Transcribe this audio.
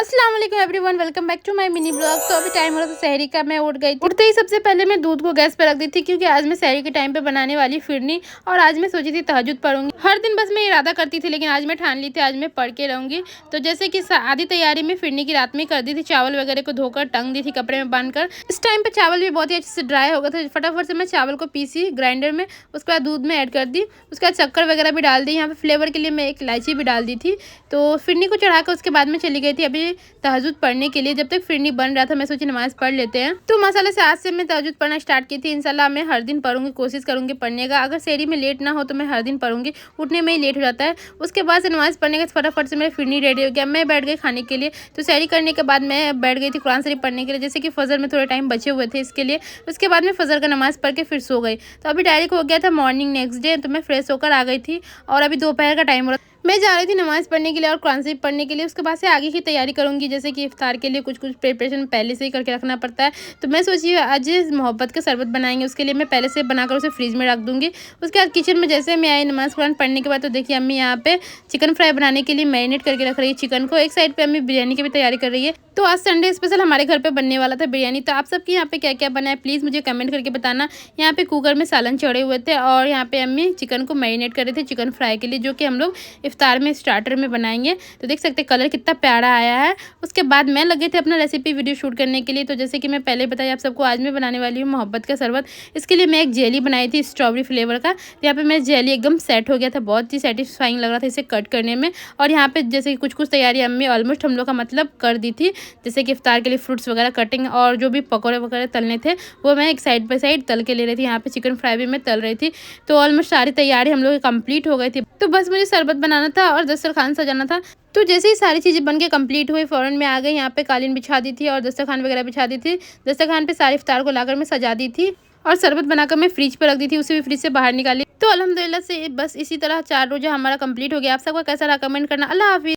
अस्सलाम वालेकुम everyone, welcome back to my mini blog. तो अभी टाइम हो रहा था सहरी का। मैं उठ गई थी। उठते ही सबसे पहले मैं दूध को गैस पे रख दी थी, क्योंकि आज मैं सहरी के टाइम पे बनाने वाली फिरनी। और आज मैं सोची थी तहज्जुद पढ़ूंगी। हर दिन बस मैं इरादा करती थी, लेकिन आज मैं ठान ली थी आज मैं पढ़ के रहूंगी। तो जैसे कि आधी तैयारी में फिरनी की रात में कर दी थी। चावल वगैरह को धोकर टंग दी थी कपड़े में बांधकर। इस टाइम पे चावल भी बहुत ही अच्छे से ड्राई हो गए थे। फटाफट से मैं चावल को पीसी ग्राइंडर में, उसके बाद दूध में ऐड कर दी। उसके बाद शक्कर वगैरह भी डाल दी। यहाँ पे फ्लेवर के लिए मैं एक इलायची भी डाल दी थी। तो फिरनी को चढ़ाकर उसके बाद में चली गई थी अभी तहज्जुद पढ़ने के लिए। जब तक फिरनी बन रहा था मैं सोची नमाज पढ़ लेते हैं। तो माशाल्लाह से आज से मैं तहज्जुद पढ़ना स्टार्ट की थी। इंशाल्लाह मैं हर दिन पढ़ूंगी, कोशिश करूंगी पढ़ने का। अगर सहरी में लेट ना हो तो मैं हर दिन पढ़ूंगी, उठने में ही लेट हो जाता है। उसके बाद से नमाज पढ़ने के फटाफट से मेरी फिरनी रेडी हो गया। मैं बैठ गई खाने के लिए। तो सहरी करने के बाद मैं बैठ गई थी कुरान शरीफ पढ़ने के लिए, जैसे कि फजर में थोड़े टाइम बचे हुए थे इसके लिए। उसके बाद मैं फजर का नमाज पढ़ के फिर सो गई। तो अभी डायरेक्ट हो गया था मॉर्निंग नेक्स्ट डे। तो मैं फ्रेश होकर आ गई थी और अभी दोपहर का टाइम हो रहा। मैं जा रही थी नमाज़ पढ़ने के लिए और कुरान शरीफ पढ़ने के लिए। उसके बाद से आगे की तैयारी करूंगी, जैसे कि इफ्तार के लिए कुछ प्रिपरेशन पहले से ही करके रखना पड़ता है। तो मैं सोची आज मोहब्बत का शरबत बनाएंगे, उसके लिए मैं पहले से बनाकर उसे फ्रिज में रख दूंगी। उसके बाद किचन में जैसे मैं आई नमाज़ कुरान पढ़ने के बाद, तो देखिए अम्मी यहाँ पे चिकन फ्राई बनाने के लिए मैरिनेट करके रख रही है चिकन को। एक साइड पर अम्मी बिरयानी की भी तैयारी कर रही है। तो आज संडे स्पेशल हमारे घर पे बनने वाला था बिरयानी। तो आप सबके यहाँ पे क्या क्या बना है प्लीज़ मुझे कमेंट करके बताना। यहाँ पे कुकर में सालन चढ़े हुए थे और यहाँ पे अम्मी चिकन को मैरिनेट कर रहे थे चिकन फ्राई के लिए, जो कि हम लोग इफ्तार में स्टार्टर में बनाएंगे। तो देख सकते कलर कितना प्यारा आया है। उसके बाद मैं लगे थे अपना रेसिपी वीडियो शूट करने के लिए। तो जैसे कि मैं पहले बताया आप सबको, आज मैं बनाने वाली हूँ मोहब्बत का शरबत। इसके लिए मैं एक जेली बनाई थी स्ट्रॉबेरी फ्लेवर का। तो यहाँ पे मैं जेली एकदम सेट हो गया था, बहुत ही सेटिस्फाइंग लग रहा था इसे कट करने में। और यहाँ पे जैसे कि कुछ तैयारी अम्मी ऑलमोस्ट हम लोग का मतलब कर दी थी, जैसे कि इफ्तार के लिए फ्रूट्स वगैरह कटिंग और जो भी पकौड़े वगैरह तलने थे वो मैं एक साइड बाय साइड तल के ले रही थी। यहाँ पे चिकन फ्राई भी मैं तल रही थी। तो ऑलमोस्ट सारी तैयारी हम लोग की कंप्लीट हो गई थी। तो बस मुझे शरबत बनाना था और दस्तरखान सजाना था। तो जैसे ही सारी चीज़ें बन के कंप्लीट हुई, फ़ौरन में आ गई। यहाँ पे कालीन बिछा दी थी और दस्तरखान वगैरह बिछा दी थी। दस्तरखान पे सारी इफ्तार को लाकर मैं सजा दी थी और शरबत बनाकर मैं फ्रिज पर रख दी थी, उसे भी फ्रिज से बाहर निकाली। तो अल्हम्दुलिल्लाह से बस इसी तरह 4 रोज़ा हमारा कंप्लीट हो गया। आप सबका कैसा रहा कमेंट करना। अल्लाह हाफिज़।